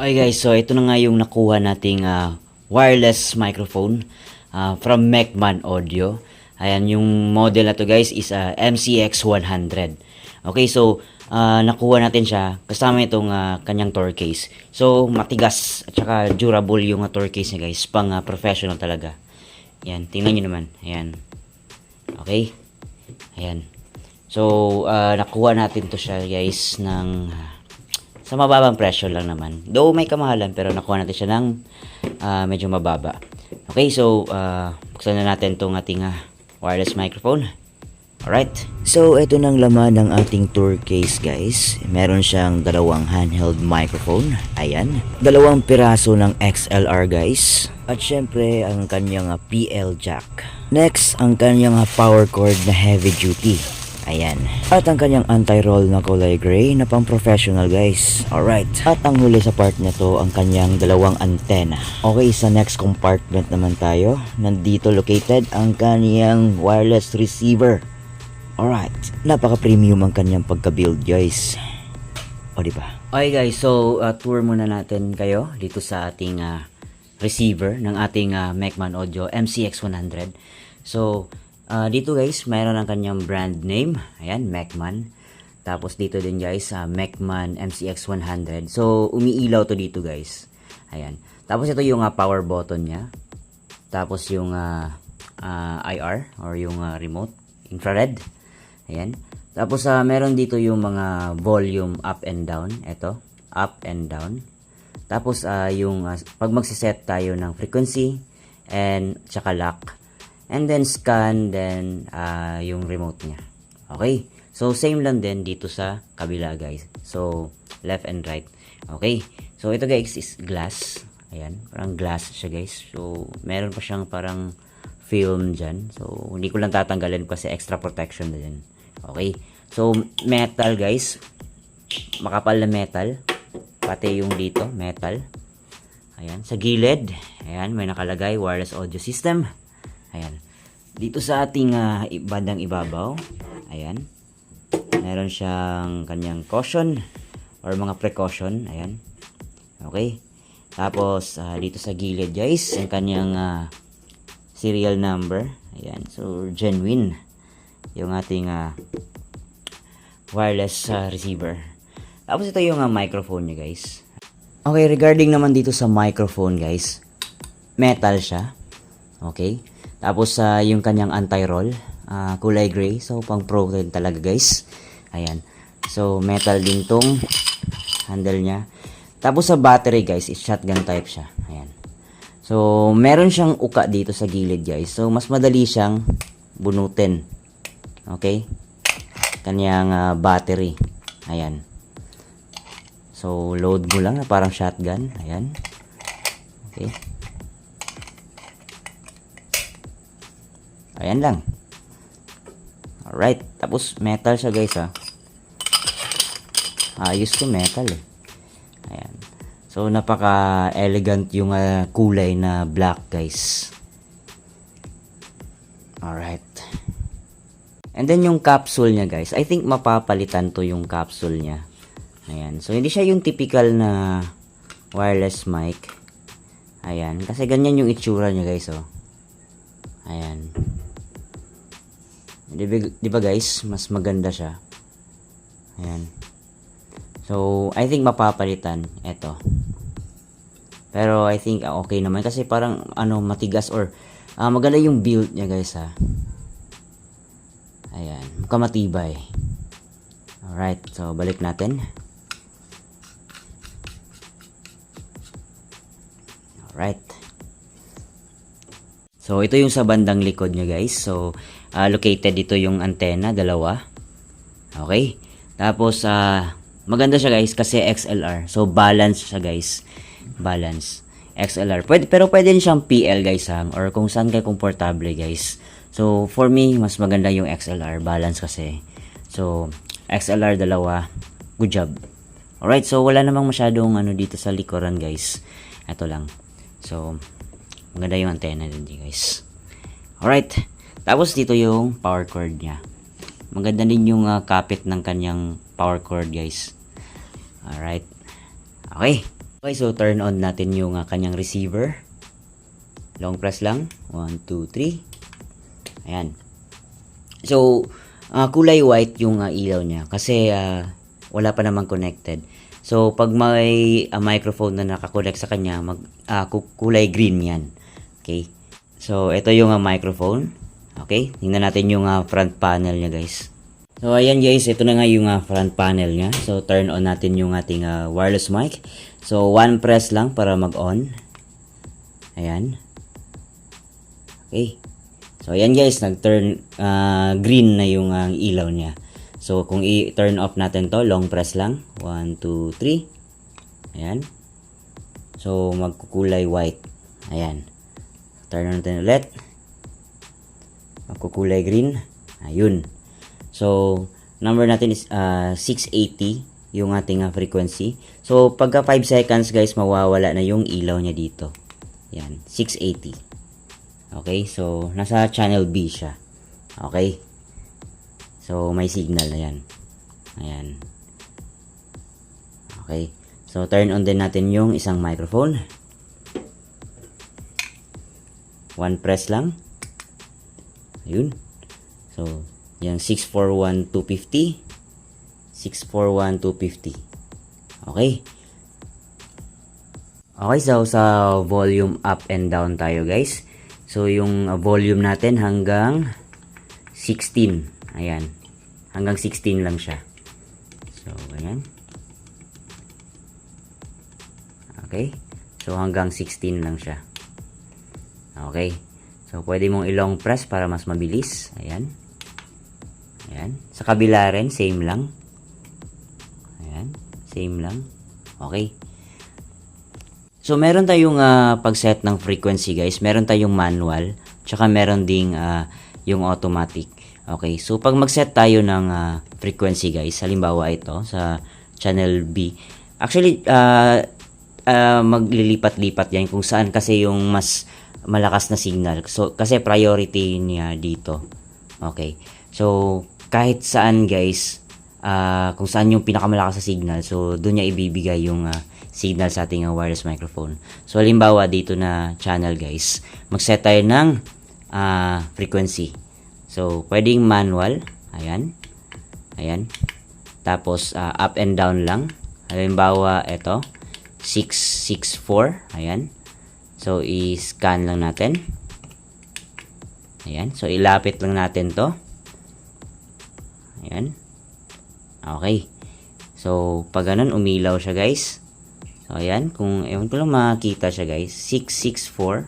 Okay guys, so ito na nga yung nakuha nating wireless microphone from Mecman Audio. Ayan, yung model na to guys is MCX100. Okay, so nakuha natin siya kasama itong kanyang Torque case. So matigas at saka durable yung Torque case niya guys, pang professional talaga. Ayan, tingnan nyo naman. Ayan. Okay. Ayan. So nakuha natin to siya guys ng sa mababang presyo lang naman. Though may kamahalan, pero nakuha natin siya ng medyo mababa. Okay, so buksan na natin itong ating wireless microphone. Alright. So, ito nang laman ng ating tour case guys. Meron siyang dalawang handheld microphone. Ayan. Dalawang piraso ng XLR guys. At syempre, ang kanyang PL jack. Next, ang kanyang power cord na heavy duty. Ayan. At ang kanyang anti-roll na kulay gray na pang professional guys. Alright. At ang huli sa part na to, ang kanyang dalawang antenna. Okay, sa next compartment naman tayo. Nandito located ang kanyang wireless receiver. Alright. Napaka-premium ang kanyang pagka-build guys. O diba? Okay guys, so tour muna natin kayo dito sa ating receiver ng ating Mecman Audio MCX100. So, dito guys, mayroon ang kanyang brand name. Ayan, Mecman. Tapos dito din guys, Mecman MCX100. So, umiilaw to dito guys. Ayan. Tapos ito yung power button niya. Tapos yung IR or yung remote, infrared. Ayan. Tapos meron dito yung mga volume up and down. Ito, up and down. Tapos yung pag magsiset tayo ng frequency and tsaka lock. And then scan, then yung remote niya. Okay. So same lang din dito sa kabila guys. So left and right. Okay. So ito guys is glass. Ayan. Parang glass siya guys. So meron pa siyang parang film dyan. So hindi ko lang tatanggalin kasi extra protection na din. Okay. So metal guys. Makapal na metal. Pati yung dito metal. Ayan. Sa gilid. Ayan. May nakalagay wireless audio system. Ayan. Dito sa ating bandang ibabaw, ayan, meron siyang kanyang caution or mga precaution, ayan. Okay. Tapos, dito sa gilid guys, ang kanyang serial number, ayan. So, genuine yung ating wireless receiver. Tapos, ito yung microphone niya guys. Okay, regarding naman dito sa microphone guys, metal siya. Okay. Tapos yung kanyang anti-roll, kulay gray. So pang pro din talaga guys. Ayan. So metal din tong handle niya. Tapos sa battery guys, is shotgun type siya. Ayan. So meron siyang uka dito sa gilid guys. So mas madali siyang bunutin. Okay? Kanyang battery. Ayan. So load mo lang na parang shotgun. Ayan. Okay. Ayan lang. Alright. Tapos metal siya guys Ayos to metal eh. Ayan. So napaka elegant yung kulay na black guys. Alright. And then yung capsule niya guys. I think mapapalitan to yung capsule niya. Ayan. So hindi siya yung typical na wireless mic. Ayan. Kasi ganyan yung itsura niya guys Ayan. Di ba guys, mas maganda siya. Ayan. So, I think mapapalitan ito. Pero I think okay naman kasi parang matigas or maganda yung build niya guys Ayan, mukhang matibay. Alright, so balik natin. Alright. So, ito yung sa bandang likod niya guys. So, located dito yung antenna, dalawa. Okay. Tapos, maganda siya guys kasi XLR. So, balance siya guys. Balance. XLR. Pero pwede din siyang PL guys or kung saan kayo komportable guys. So, for me, mas maganda yung XLR. Balance kasi. So, XLR dalawa. Good job. Alright. So, wala namang masyadong dito sa likuran guys. Ito lang. So, maganda yung antenna din guys. Alright. Tapos dito yung power cord niya. Maganda din yung kapit ng kanyang power cord guys. Alright. Okay. Okay, so turn on natin yung kanyang receiver. Long press lang. 1, 2, 3. Ayan. So, kulay white yung ilaw niya kasi wala pa namang connected. So, pag may microphone na nakakonect sa kanya, kulay green yan. Okay. So, ito yung microphone. Okay. Tingnan natin yung front panel niya, guys. So, ayan guys, ito na nga yung front panel niya. So, turn on natin yung ating wireless mic. So, one press lang para mag-on. Ayan. Okay. So, ayan guys, nag-turn green na yung ilaw niya. So, kung i-turn off natin to, long press lang. 1, 2, 3. Ayan. So, magkukulay white. Ayan. Turn on natin ulit. Magkukulay green. Ayun. So, number natin is 680 yung ating frequency. So, pagka 5 seconds guys, mawawala na yung ilaw niya dito. Ayan. 680. Okay. So, nasa channel B siya. Okay. So, may signal. Ayan. Ayan. Okay. So, turn on din natin yung isang microphone. One press lang. Ayun. So, yung 641-250. 641-250. Okay. Okay, so sa volume up and down tayo guys. So, yung volume natin hanggang 16. Ayan. Hanggang 16 lang siya. So, ayan. Okay. So, hanggang 16 lang siya. Okay. So, pwede mong i-long press para mas mabilis. Ayan. Ayan. Sa kabila rin, same lang. Ayan. Same lang. Okay. So, meron tayong pag-set ng frequency guys. Meron tayong manual. Tsaka meron ding yung automatic. Okay, so pag mag-set tayo ng frequency guys, halimbawa ito sa channel B, actually maglilipat-lipat yan kung saan kasi yung mas malakas na signal. So, kasi priority niya dito. Okay, so kahit saan guys, kung saan yung pinakamalakas na signal, so doon niya ibibigay yung signal sa ating wireless microphone. So, halimbawa dito na channel guys, mag-set tayo ng frequency. So, pwedeng manual. Ayan. Ayan. Tapos, up and down lang. Halimbawa, ito. 664. Ayan. So, i-scan lang natin. Ayan. So, ilapit lang natin to. Ayan. Okay. So, pag ganun, umilaw siya, guys. So, ayan. Kung, ewan ko lang makita siya, guys. 664.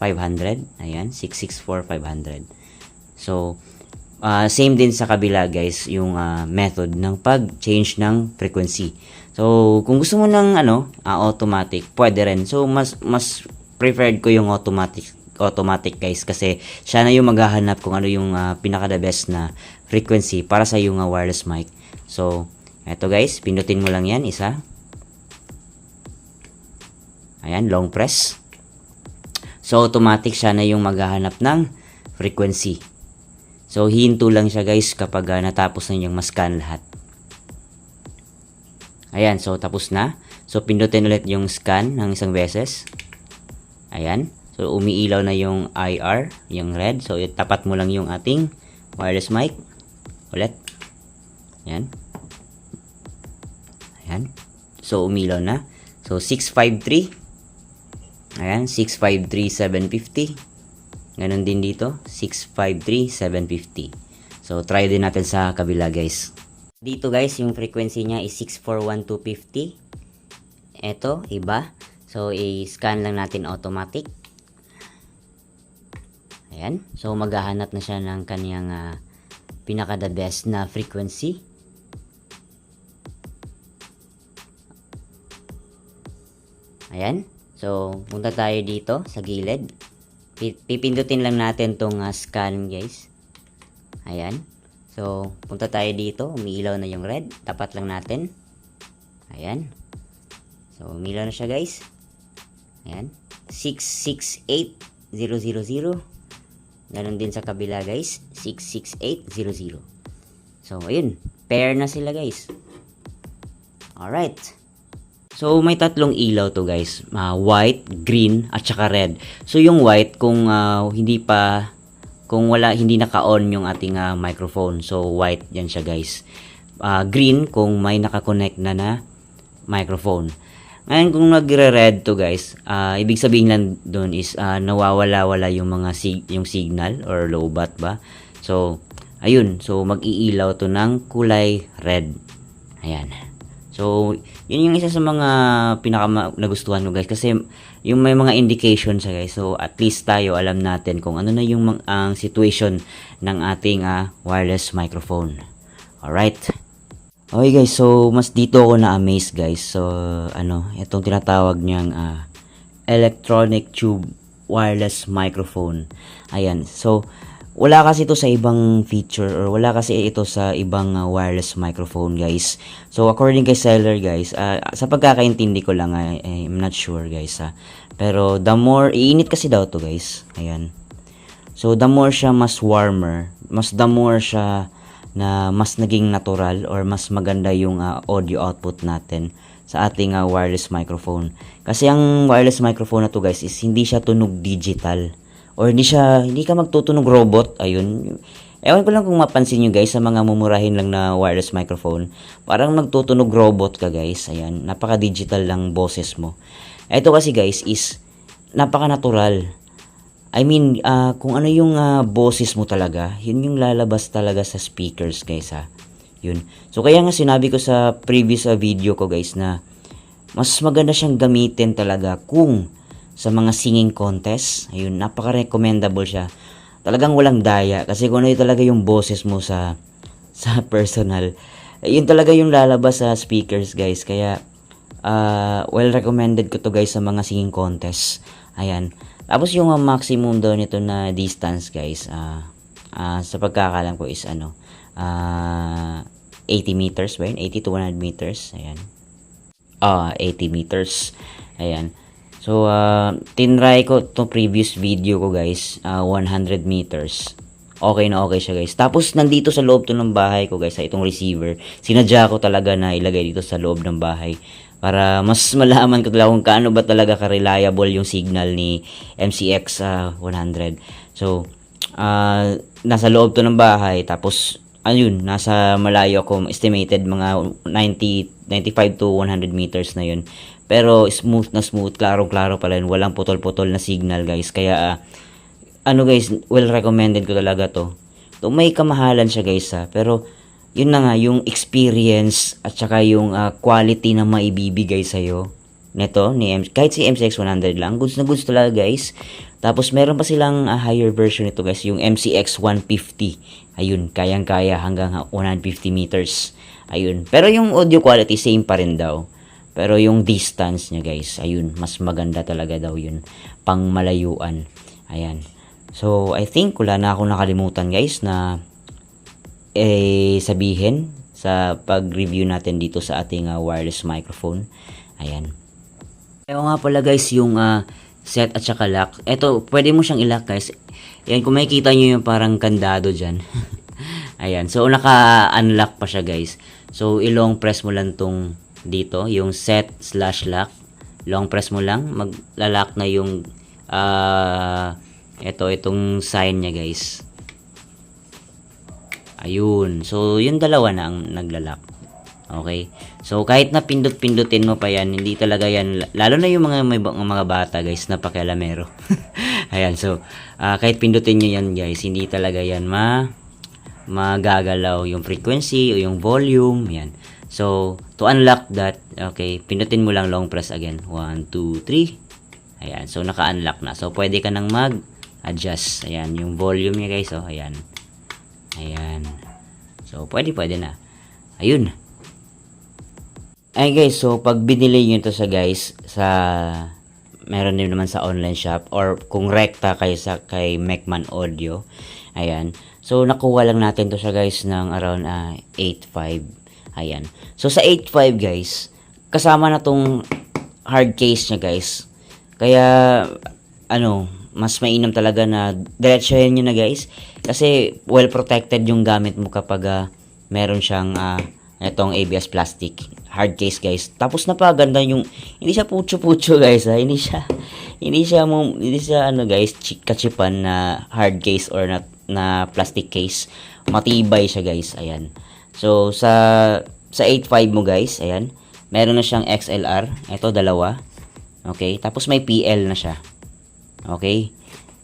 500. Ayan. 664,500. So, same din sa kabila guys, yung method ng pag-change ng frequency. So, kung gusto mo ng automatic, pwede rin. So, mas preferred ko yung automatic guys kasi siya na yung maghahanap kung ano yung pinaka the best na frequency para sa yung wireless mic. So, eto guys, pindutin mo lang yan, isa. Ayan, long press. So, automatic siya na yung maghahanap ng frequency. So, hinto lang siya guys kapag natapos na yung mascan lahat. Ayan, so tapos na. So, pindutin ulit yung scan ng isang beses. Ayan. So, umiilaw na yung IR, yung red. So, tapat mo lang yung ating wireless mic. Ulit. Ayan. Ayan. So, umilaw na. So, 653. Ayan, 653,750. Ganon din dito, 653,750. So, try din natin sa kabila guys. Dito guys, yung frequency niya is 641,250. Ito, iba. So, i-scan lang natin automatic. Ayan. So, maghahanap na siya ng kaniyang pinaka the best na frequency. Ayan. So, punta tayo dito sa gilid. Pipindutin lang natin tong scan guys. Ayan. So, punta tayo dito. Umiilaw na yung red. Tapat lang natin. Ayan. So, umiilaw na siya guys. Ayan. 668,000. Ganon din sa kabila guys. 668,000. So, ayun. Pair na sila guys. Alright. So may tatlong ilaw to guys, white, green at saka red. So yung white kung hindi naka-on yung ating microphone. So white yan siya guys. Green kung may naka-connect na microphone. Ngayon kung nagre-red to guys, ibig sabihin lang doon is nawawala-wala yung mga yung signal or lowbat ba. So ayun, so mag-iilaw to ng kulay red. Ayan. So, yun yung isa sa mga nagustuhan ko guys kasi yung may mga indication siya guys. So, at least tayo alam natin kung ano na yung ang situation ng ating wireless microphone. Alright. Okay guys, so mas dito ako na-amaze guys. So, itong tinatawag niyang electronic tube wireless microphone. Ayan. So, wala kasi ito sa ibang feature or wala kasi ito sa ibang wireless microphone guys. So according kay seller guys, sa pagkakaintindi ko lang I'm not sure guys pero the more iinit kasi daw to guys. Ayan. So the more siya mas warmer, the more siya na mas naging natural or mas maganda yung audio output natin sa ating wireless microphone. Kasi ang wireless microphone na to guys is hindi siya tunog digital. Or hindi ka magtutunog robot. Ayun. Ewan ko lang kung mapansin nyo guys sa mga mumurahin lang na wireless microphone. Parang magtutunog robot ka guys. Ayan. Napaka-digital lang boses mo. Ito kasi guys is napaka-natural. I mean, kung ano yung boses mo talaga, yun yung lalabas talaga sa speakers guys Yun. So kaya nga sinabi ko sa previous video ko guys na mas maganda siyang gamitin talaga kung sa mga singing contest. Ayun, napaka-recommendable siya. Talagang walang daya kasi kung ano yung talaga yung boses mo sa personal, yun talaga yung lalabas sa speakers guys. Kaya well recommended ko to guys sa mga singing contest. Ayan. Tapos yung maximum daw nito na distance guys, sa pagkakalam ko is 80 meters ba yun? 80 to 100 meters. Ayan. 80 meters. Ayan. So, tinry ko to previous video ko guys, 100 meters. Okay na okay siya guys. Tapos, nandito sa loob to ng bahay ko guys, itong receiver. Sinadya ko talaga na ilagay dito sa loob ng bahay. Para mas malaman ko talaga kung kaano ba talaga ka-reliable yung signal ni MCX 100. So, nasa loob to ng bahay. Tapos, ayun, nasa malayo ako, estimated mga 95 to 100 meters na yun. Pero smooth, klaro-klaro pala yun. Walang putol-putol na signal guys. Kaya guys, well recommended ko talaga to. So, may kamahalan siya guys pero yun na nga, yung experience at saka yung quality na maibibigay sa'yo neto, kahit si MCX 100 lang, goods na goods talaga guys. Tapos meron pa silang higher version nito guys, yung MCX 150. Ayun, kayang-kaya hanggang 150 meters. Ayun, pero yung audio quality same pa rin daw. Pero yung distance niya guys, ayun, mas maganda talaga daw yun. Pang malayuan. Ayan. So, I think wala na akong nakalimutan guys na sabihin sa pag-review natin dito sa ating wireless microphone. Ayan. Kaya nga pala guys, yung set at saka lock. Ito, pwede mo siyang i-lock guys. Ayan, kung makikita nyo yung parang kandado dyan. Ayan. So, naka-unlock pa siya guys. So, i-long press mo lang tong dito, yung set/lock. Long press mo lang, magla-lock na yung itong sign niya guys. Ayun. So, yung dalawa na ang nagla-lock. Okay? So, kahit na pindot-pindutin mo pa yan, hindi talaga yan, lalo na yung mga bata guys, na pakialamero. Ayan. So, kahit pindutin nyo yan guys, hindi talaga yan magagalaw yung frequency o yung volume. Yan. So, to unlock that, okay, pindutin mo lang long press again. 1, 2, 3. Ayan. So, naka-unlock na. So, pwede ka nang mag-adjust. Ayan. Yung volume niya guys. Oh, ayan. Ayan. So, pwede na. Ayun. Ay guys, so pag binili nyo ito guys, meron din naman sa online shop or kung rekta kayo kay Mecman Audio. Ayan. So, nakuha lang natin to guys ng around 8.5. Ayan. So, sa 8.5 guys, kasama na tong hard case niya guys. Kaya, mas mainam talaga na diretsahin nyo na guys. Kasi, well protected yung gamit mo kapag meron siyang itong ABS plastic hard case guys. Tapos napaganda yung hindi siya putyo-putyo guys, ha. Hindi siya ano guys, kachipan na hard case or na plastic case. Matibay siya guys. Ayan. So sa 8.5 mo guys, ayan. Meron na siyang XLR. Ito dalawa. Okay? Tapos may PL na siya. Okay?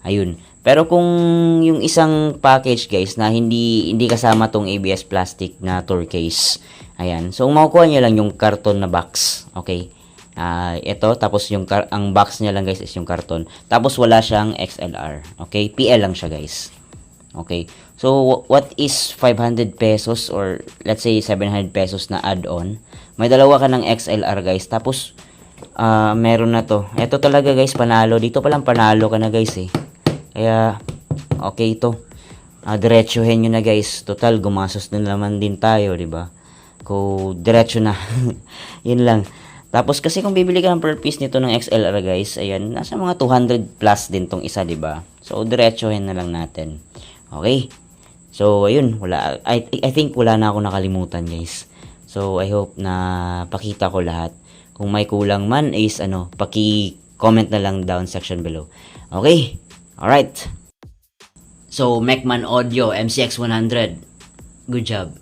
Ayun. Pero kung yung isang package guys na hindi kasama tong ABS plastic na tour case. Ayan. So makukuha niyo lang yung karton na box. Okay? Ito tapos ang box niya lang guys is yung karton. Tapos wala siyang XLR. Okay? PL lang siya guys. Okay? So what is 500 pesos or let's say 700 pesos na add-on? May dalawa ka ng XLR guys. Tapos meron na to. Ito talaga guys, panalo. Dito pa lang panalo ka na guys eh. Kaya, okay ito. Diretsuhin nyo na guys. Total, gumasos na naman din tayo, di ba? Kung diretso na. Yun lang. Tapos kasi kung bibili ka ng per piece nito ng XLR guys, ayan, nasa mga 200 plus din tong isa, di ba? So, diretsuhin na lang natin. Okay? So, ayun. I think wala na ako nakalimutan guys. So, I hope na pakita ko lahat. Kung may kulang man is, paki-comment na lang down section below. Okay? Alright. So, Mecman Audio MCX100. Good job.